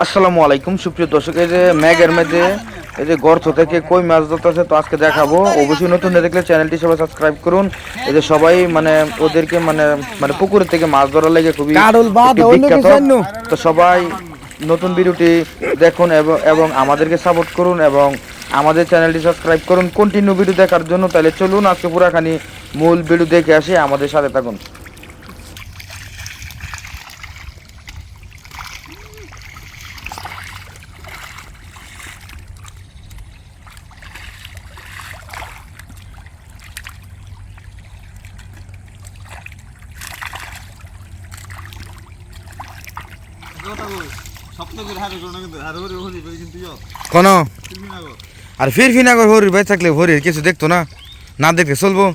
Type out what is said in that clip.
আসসালামু আলাইকুম সুপ্রিয় দর্শক, এই যে ম্যাগের মধ্যে এই যে গর্ত থেকে কই মাছ ধরতেছে, তো আজকে দেখাবো। অবশ্যই নতুন দেখলে চ্যানেলটি সবাই সাবস্ক্রাইব করুন। এই যে সবাই মানে ওদেরকে মানে মানে পুকুর থেকে মাছ ধরার লাগে খুবই একটি বিখ্যাত। তো সবাই নতুন ভিডিওটি দেখুন এবং আমাদেরকে সাপোর্ট করুন এবং আমাদের চ্যানেলটি সাবস্ক্রাইব করুন কন্টিনিউ ভিডিও দেখার জন্য। তাহলে চলুন আজকে পুরাখানি মূল ভিডিও দেখে আসি, আমাদের সাথে থাকুন। কোন আর ফিরফিনাগর হরির ভাই থাকলে হরির কিছু দেখতো না, না দেখতে চলবো।